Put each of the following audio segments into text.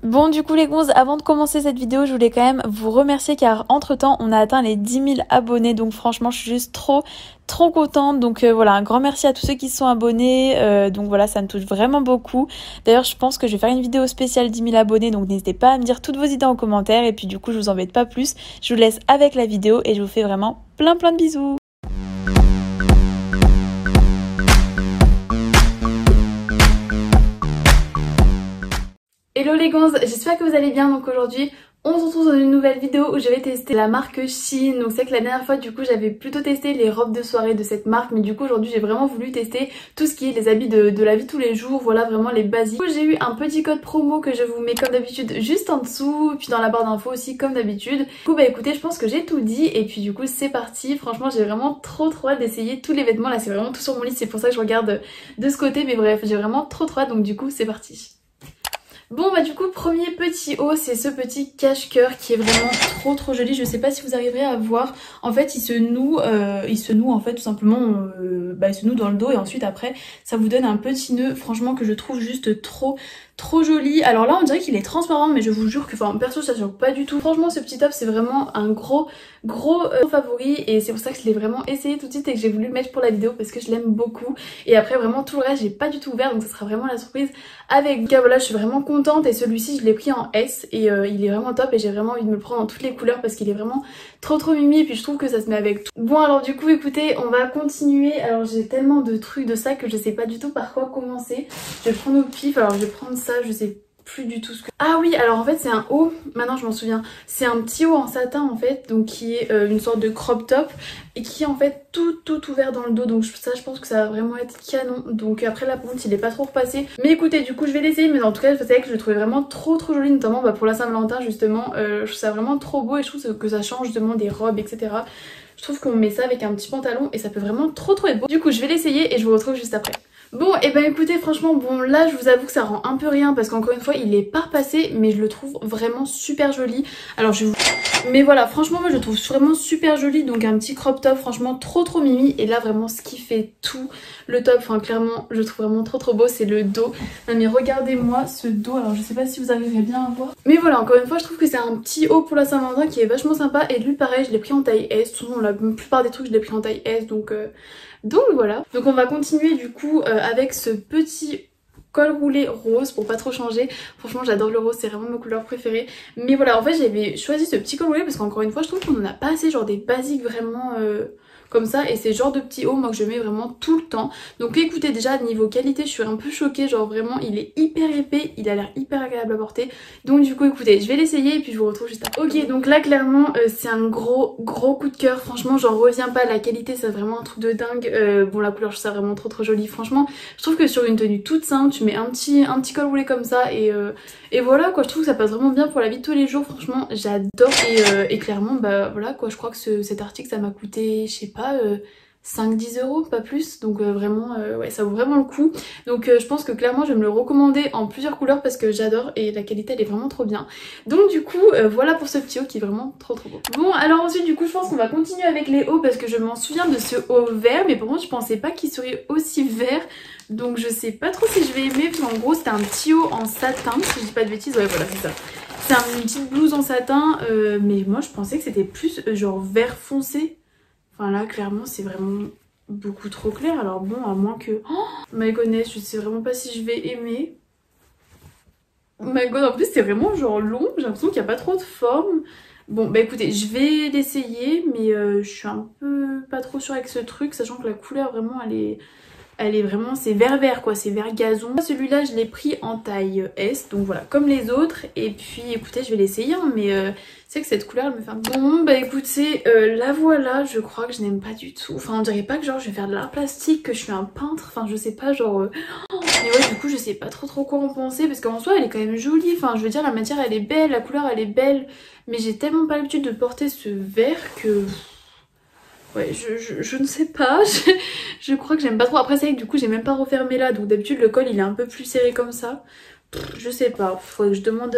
Bon du coup les gonzes, avant de commencer cette vidéo, je voulais quand même vous remercier car entre temps on a atteint les 10 000 abonnés, donc franchement je suis juste trop contente. Donc voilà, un grand merci à tous ceux qui se sont abonnés, donc voilà, ça me touche vraiment beaucoup. D'ailleurs je pense que je vais faire une vidéo spéciale 10 000 abonnés, donc n'hésitez pas à me dire toutes vos idées en commentaire et puis du coup je vous embête pas plus, je vous laisse avec la vidéo et je vous fais vraiment plein de bisous. Hello les gonzes, j'espère que vous allez bien. Donc aujourd'hui on se retrouve dans une nouvelle vidéo où je vais tester la marque Shein. Donc c'est que la dernière fois du coup j'avais plutôt testé les robes de soirée de cette marque, mais du coup aujourd'hui j'ai vraiment voulu tester tout ce qui est les habits de la vie de tous les jours, voilà vraiment les basiques. Du coup j'ai eu un petit code promo que je vous mets comme d'habitude juste en dessous, puis dans la barre d'infos aussi comme d'habitude. Du coup bah écoutez, je pense que j'ai tout dit et puis du coup c'est parti. Franchement j'ai vraiment trop hâte d'essayer tous les vêtements. Là c'est vraiment tout sur mon lit, c'est pour ça que je regarde de ce côté, mais bref j'ai vraiment trop hâte, donc du coup c'est parti. Bon bah du coup premier petit haut, c'est ce petit cache-cœur qui est vraiment trop joli. Je sais pas si vous arriverez à voir. En fait il se noue en fait tout simplement, il se noue dans le dos et ensuite après ça vous donne un petit nœud, franchement que je trouve juste trop joli. Alors là on dirait qu'il est transparent, mais je vous jure que perso ça choque pas du tout. Franchement ce petit top c'est vraiment un gros favori et c'est pour ça que je l'ai vraiment essayé tout de suite et que j'ai voulu le mettre pour la vidéo parce que je l'aime beaucoup. Et après vraiment tout le reste j'ai pas du tout ouvert, donc ça sera vraiment la surprise avec vous. Voilà, je suis vraiment contente et celui-ci je l'ai pris en S et il est vraiment top et j'ai vraiment envie de me le prendre en toutes les couleurs parce qu'il est vraiment trop mimi et puis je trouve que ça se met avec tout. Bon alors du coup écoutez, on va continuer. Alors j'ai tellement de trucs de ça que je sais pas du tout par quoi commencer. Je vais prendre au pif, alors je vais prendre ça, je sais plus du tout ce que... Ah oui, alors en fait c'est un haut, maintenant je m'en souviens, c'est un petit haut en satin en fait, donc qui est une sorte de crop top et qui est en fait tout ouvert dans le dos, donc ça je pense que ça va vraiment être canon. Donc après la ponte il est pas trop repassé, mais écoutez du coup je vais l'essayer, mais en tout cas je savais que je le trouvais vraiment trop joli, notamment pour la Saint-Valentin justement. Je trouve ça vraiment trop beau et je trouve que ça change justement des robes etc. Je trouve qu'on met ça avec un petit pantalon et ça peut vraiment trop être beau. Du coup je vais l'essayer et je vous retrouve juste après. Bon et ben écoutez, franchement bon là je vous avoue que ça rend un peu rien parce qu'encore une fois il est pas repassé, mais je le trouve vraiment super joli. Alors je vais vous... Mais voilà, franchement moi je le trouve vraiment super joli, donc un petit crop top franchement trop mimi. Et là vraiment ce qui fait tout le top, enfin clairement je le trouve vraiment trop beau, c'est le dos. Non mais regardez-moi ce dos, alors je sais pas si vous arriverez bien à voir, mais voilà encore une fois je trouve que c'est un petit haut pour la Saint-Valentin qui est vachement sympa. Et lui pareil je l'ai pris en taille S, souvent la plupart des trucs je l'ai pris en taille S, donc voilà. Donc on va continuer du coup avec ce petit col roulé rose pour pas trop changer. Franchement j'adore le rose, c'est vraiment ma couleur préférée. Mais voilà, en fait j'avais choisi ce petit col roulé parce qu'encore une fois je trouve qu'on en a pas assez, genre des basiques vraiment comme ça, et c'est le genre de petit haut moi que je mets vraiment tout le temps. Donc écoutez, déjà niveau qualité je suis un peu choquée, genre vraiment il est hyper épais, il a l'air hyper agréable à porter. Donc du coup écoutez, je vais l'essayer et puis je vous retrouve juste après. Ok, donc là clairement c'est un gros coup de cœur, franchement j'en reviens pas, la qualité c'est vraiment un truc de dingue. Bon la couleur je trouve ça vraiment trop jolie, franchement je trouve que sur une tenue toute simple tu mets un petit col roulé comme ça et voilà quoi, je trouve que ça passe vraiment bien pour la vie de tous les jours, franchement j'adore. Et clairement bah voilà quoi, je crois que cet article ça m'a coûté je sais pas 5-10 euros, pas plus, donc vraiment ouais ça vaut vraiment le coup. Donc je pense que clairement je vais me le recommander en plusieurs couleurs parce que j'adore et la qualité elle est vraiment trop bien. Donc du coup voilà pour ce petit haut qui est vraiment trop beau. Bon alors ensuite du coup je pense qu'on va continuer avec les hauts parce que je m'en souviens de ce haut vert, mais par contre je pensais pas qu'il serait aussi vert. Donc je sais pas trop si je vais aimer, parce qu'en gros c'était un petit haut en satin, si je dis pas de bêtises, ouais voilà c'est ça. C'est une petite blouse en satin, mais moi je pensais que c'était plus genre vert foncé. Enfin là clairement c'est vraiment beaucoup trop clair, alors bon à moins que... Oh my goodness, je sais vraiment pas si je vais aimer. Oh my god, en plus c'est vraiment genre long, j'ai l'impression qu'il n'y a pas trop de forme. Bon bah écoutez, je vais l'essayer, mais je suis un peu pas trop sûre avec ce truc, sachant que la couleur vraiment elle est vraiment, c'est vert quoi, c'est vert gazon. Celui-là je l'ai pris en taille S, donc voilà, comme les autres. Et puis écoutez je vais l'essayer hein, mais c'est que cette couleur elle me fait un peu... Bon bah écoutez, la voilà, je crois que je n'aime pas du tout. Enfin on dirait pas que genre je vais faire de l'art plastique, que je suis un peintre, enfin je sais pas genre... Mais ouais du coup je sais pas trop quoi en penser, parce qu'en soi elle est quand même jolie, enfin je veux dire la matière elle est belle, la couleur elle est belle. Mais j'ai tellement pas l'habitude de porter ce vert que... Ouais, je ne sais pas, je crois que j'aime pas trop. Après c'est vrai que du coup j'ai même pas refermé là, donc d'habitude le col il est un peu plus serré comme ça. Je sais pas, faudrait que je demande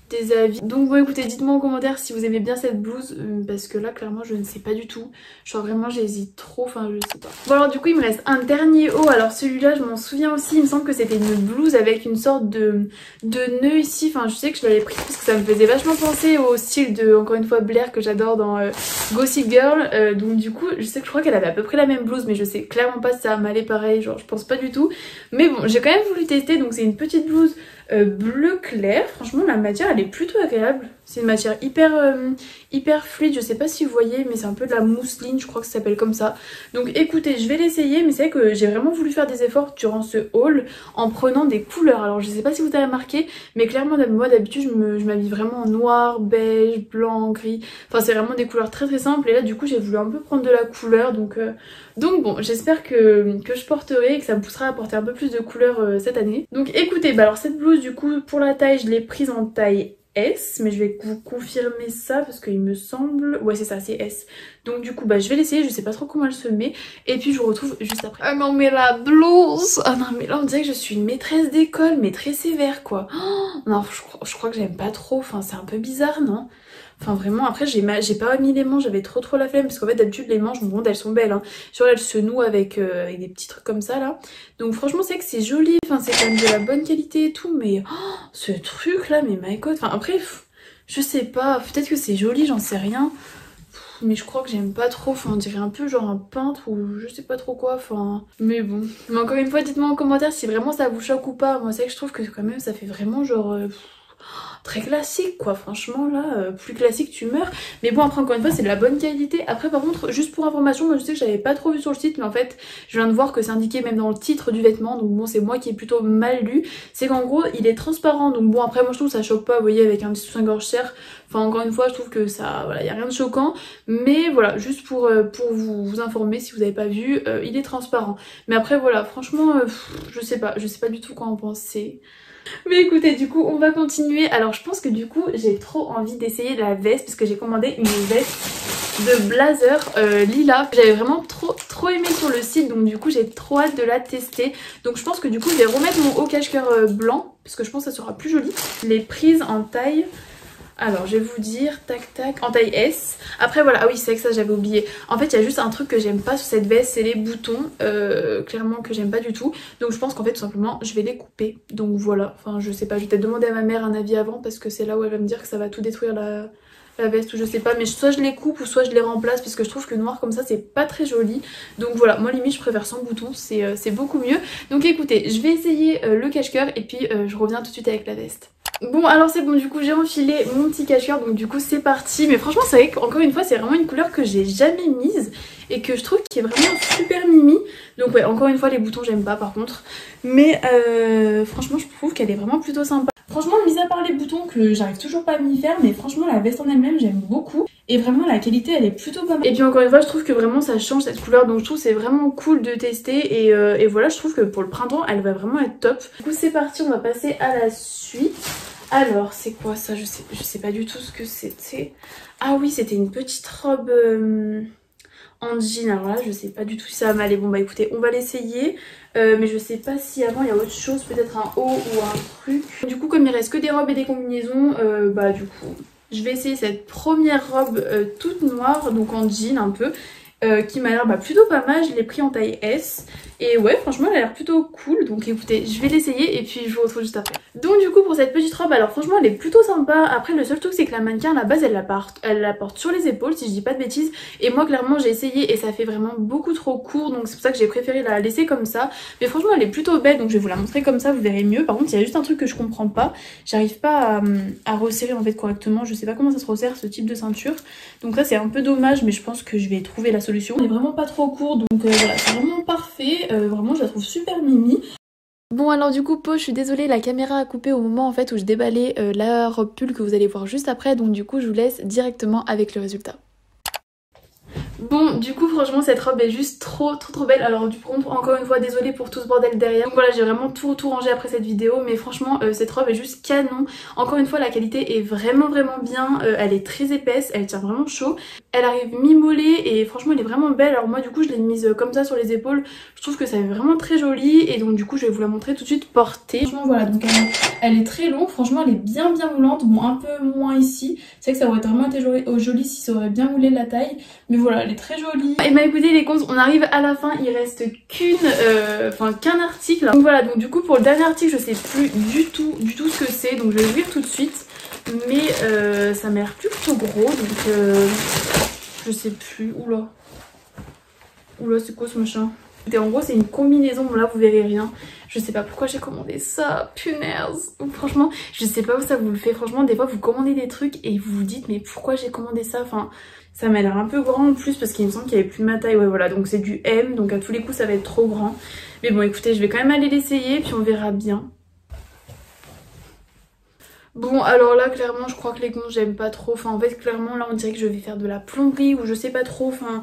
des avis. Donc bon écoutez, dites-moi en commentaire si vous aimez bien cette blouse parce que là clairement je ne sais pas du tout. Genre vraiment j'hésite trop, enfin je sais pas. Bon alors du coup il me reste un dernier haut. Alors celui-là je m'en souviens aussi, il me semble que c'était une blouse avec une sorte de nœud ici. Enfin je sais que je l'avais pris parce que ça me faisait vachement penser au style de, encore une fois, Blair que j'adore dans Gossip Girl. Donc du coup je sais que je crois qu'elle avait à peu près la même blouse mais je sais clairement pas si ça m'allait pareil, genre je pense pas du tout. Mais bon j'ai quand même voulu tester, donc c'est une petite blouse bleu clair. Franchement la matière elle est plutôt agréable, c'est une matière hyper fluide, je sais pas si vous voyez mais c'est un peu de la mousseline, je crois que ça s'appelle comme ça. Donc écoutez je vais l'essayer, mais c'est vrai que j'ai vraiment voulu faire des efforts durant ce haul en prenant des couleurs. Alors je sais pas si vous avez remarqué mais clairement moi d'habitude je m'habille vraiment en noir, beige, blanc, gris, enfin c'est vraiment des couleurs très simples et là du coup j'ai voulu un peu prendre de la couleur, donc bon j'espère que je porterai et que ça me poussera à porter un peu plus de couleurs cette année. Donc écoutez, bah alors cette blouse du coup pour la taille je l'ai prise en taille S, mais je vais vous confirmer ça parce qu'il me semble... Ouais c'est ça, c'est S. Donc du coup bah je vais l'essayer, je sais pas trop comment elle se met et puis je vous retrouve juste après. Ah non mais la blouse, ah non mais là on dirait que je suis une maîtresse d'école mais très sévère quoi. Oh, non je crois que j'aime pas trop, enfin c'est un peu bizarre non? Enfin vraiment, après j'ai pas mis les manches, j'avais trop la flemme parce qu'en fait d'habitude les manches, bon elles sont belles hein. Genre elles se nouent avec des petits trucs comme ça là. Donc franchement c'est que c'est joli, enfin c'est quand même de la bonne qualité et tout, mais oh, ce truc là, mais my god, enfin après je sais pas, peut-être que c'est joli, j'en sais rien. Mais je crois que j'aime pas trop, enfin on dirait un peu genre un peintre ou je sais pas trop quoi, enfin... Mais bon. Mais encore une fois dites-moi en commentaire si vraiment ça vous choque ou pas. Moi c'est vrai que je trouve que quand même ça fait vraiment genre... très classique quoi, franchement là, plus classique tu meurs. Mais bon après encore une fois c'est de la bonne qualité. Après par contre juste pour information, moi je sais que j'avais pas trop vu sur le site mais en fait je viens de voir que c'est indiqué même dans le titre du vêtement. Donc bon c'est moi qui ai plutôt mal lu. C'est qu'en gros il est transparent, donc bon après moi je trouve que ça choque pas, vous voyez avec un petit soutien-gorge serre. Enfin encore une fois je trouve que ça, voilà, y a rien de choquant. Mais voilà, juste pour vous informer si vous avez pas vu, il est transparent. Mais après voilà, franchement je sais pas du tout quoi en penser. Mais écoutez, du coup on va continuer. Alors je pense que du coup j'ai trop envie d'essayer la veste parce que j'ai commandé une veste de blazer lilas que j'avais vraiment trop aimé sur le site, donc du coup j'ai trop hâte de la tester. Donc je pense que du coup je vais remettre mon haut cache-cœur blanc parce que je pense que ça sera plus joli. Les prises en taille... Alors je vais vous dire, tac tac, en taille S. Après voilà, ah oui c'est vrai que ça j'avais oublié. En fait il y a juste un truc que j'aime pas sur cette veste, c'est les boutons, clairement que j'aime pas du tout. Donc je pense qu'en fait tout simplement je vais les couper. Donc voilà, enfin je sais pas, je vais peut-être demander à ma mère un avis avant parce que c'est là où elle va me dire que ça va tout détruire la veste ou je sais pas. Mais soit je les coupe ou soit je les remplace parce que je trouve que noir comme ça c'est pas très joli. Donc voilà, moi limite je préfère sans boutons, c'est beaucoup mieux. Donc écoutez, je vais essayer le cache-cœur et puis je reviens tout de suite avec la veste. Bon alors c'est bon, du coup j'ai enfilé mon petit cache-cœur, donc du coup c'est parti. Mais franchement c'est vrai qu'encore une fois c'est vraiment une couleur que j'ai jamais mise et que je trouve qui est vraiment super mimi. Donc ouais, encore une fois les boutons j'aime pas par contre. Mais franchement je trouve qu'elle est vraiment plutôt sympa. Franchement mis à part les boutons que j'arrive toujours pas à m'y faire, mais franchement la veste en elle-même j'aime beaucoup. Et vraiment la qualité elle est plutôt pas mal. Et puis encore une fois je trouve que vraiment ça change cette couleur, donc je trouve c'est vraiment cool de tester. Et voilà, je trouve que pour le printemps elle va vraiment être top. Du coup c'est parti, on va passer à la suite. Alors c'est quoi ça, je sais pas du tout ce que c'était. Ah oui c'était une petite robe en jean. Alors là je sais pas du tout si ça va m'aller. Bon bah écoutez on va l'essayer, mais je sais pas si avant il y a autre chose, peut-être un haut ou un truc. Du coup comme il reste que des robes et des combinaisons, bah du coup je vais essayer cette première robe toute noire, donc en jean un peu, qui m'a l'air plutôt pas mal. Je l'ai pris en taille S et ouais franchement elle a l'air plutôt cool. Donc écoutez je vais l'essayer et puis je vous retrouve juste après. Donc du coup pour cette petite robe, alors franchement elle est plutôt sympa. Après le seul truc c'est que la mannequin à la base elle la porte sur les épaules si je dis pas de bêtises. Et moi clairement j'ai essayé et ça fait vraiment beaucoup trop court, donc c'est pour ça que j'ai préféré la laisser comme ça. Mais franchement elle est plutôt belle, donc je vais vous la montrer comme ça, vous verrez mieux. Par contre il y a juste un truc que je comprends pas, j'arrive pas à resserrer en fait correctement. Je sais pas comment ça se resserre ce type de ceinture, donc ça c'est un peu dommage, mais je pense que je vais trouver la solution. Elle est vraiment pas trop court, donc voilà c'est vraiment parfait. Vraiment je la trouve super mimi. Bon alors du coup pause, je suis désolée, la caméra a coupé au moment en fait où je déballais la robe pull que vous allez voir juste après, donc du coup je vous laisse directement avec le résultat. Bon, du coup franchement cette robe est juste trop belle. Alors du coup encore une fois désolée pour tout ce bordel derrière. Donc voilà, j'ai vraiment tout rangé après cette vidéo, mais franchement cette robe est juste canon. Encore une fois la qualité est vraiment bien, elle est très épaisse, elle tient vraiment chaud. Elle arrive mi-mollet et franchement elle est vraiment belle. Alors moi du coup je l'ai mise comme ça sur les épaules. Je trouve que ça est vraiment très joli et donc du coup je vais vous la montrer tout de suite portée. Franchement voilà, donc elle est très longue, franchement elle est bien moulante. Bon, un peu moins ici, c'est vrai que ça aurait vraiment été joli si ça aurait bien moulé la taille, mais voilà, elle est très jolie. Et bah écoutez les cons, on arrive à la fin, il reste qu'un article. Donc voilà, donc du coup pour le dernier article je sais plus du tout ce que c'est, donc je vais le lire tout de suite. Mais ça m'a l'air plutôt gros, donc je sais plus. Oula c'est quoi ce machin? Et en gros c'est une combinaison, bon là vous verrez rien. Je sais pas pourquoi j'ai commandé ça, punaise. Franchement je sais pas où ça vous le fait. Franchement des fois vous commandez des trucs et vous vous dites mais pourquoi j'ai commandé ça. Enfin ça m'a l'air un peu grand en plus parce qu'il me semble qu'il y avait plus de ma taille. Ouais voilà, donc c'est du M, donc à tous les coups ça va être trop grand. Mais bon écoutez, je vais quand même aller l'essayer puis on verra bien. Bon alors là clairement je crois que les gonzes j'aime pas trop, enfin en fait clairement là on dirait que je vais faire de la plomberie ou je sais pas trop, enfin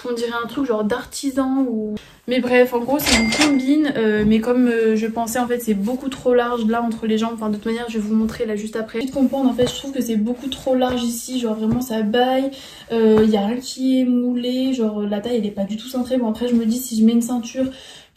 on dirait un truc genre d'artisan ou... Mais bref en gros c'est une combine mais comme je pensais en fait c'est beaucoup trop large là entre les jambes, enfin de toute manière je vais vous montrer là juste après. Juste comprendre en fait je trouve que c'est beaucoup trop large ici, genre vraiment ça baille, y a rien qui est moulé, genre la taille elle est pas du tout cintrée. Bon après je me dis si je mets une ceinture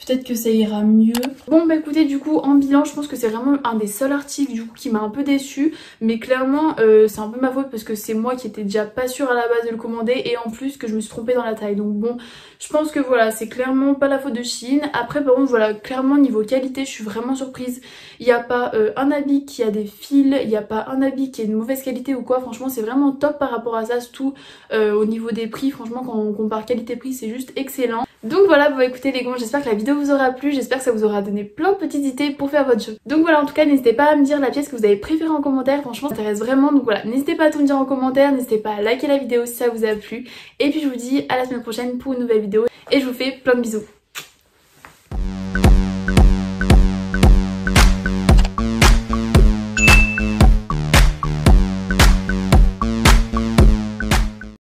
peut-être que ça ira mieux. Bon bah écoutez du coup en bilan je pense que c'est vraiment un des seuls articles du coup qui m'a un peu déçue. Mais clairement c'est un peu ma faute parce que c'est moi qui étais déjà pas sûre à la base de le commander. Et en plus que je me suis trompée dans la taille. Donc bon je pense que voilà c'est clairement pas la faute de Shein. Après par contre voilà clairement niveau qualité je suis vraiment surprise. Il n'y a pas un habit qui a des fils, il n'y a pas un habit qui est de mauvaise qualité ou quoi. Franchement c'est vraiment top par rapport à ça. Surtout au niveau des prix, franchement quand on compare qualité-prix c'est juste excellent. Donc voilà, bon écoutez les gars, j'espère que la vidéo vous aura plu, j'espère que ça vous aura donné plein de petites idées pour faire votre jeu. Donc voilà, en tout cas n'hésitez pas à me dire la pièce que vous avez préférée en commentaire, franchement ça m'intéresse vraiment. Donc voilà, n'hésitez pas à tout me dire en commentaire, n'hésitez pas à liker la vidéo si ça vous a plu. Et puis je vous dis à la semaine prochaine pour une nouvelle vidéo et je vous fais plein de bisous.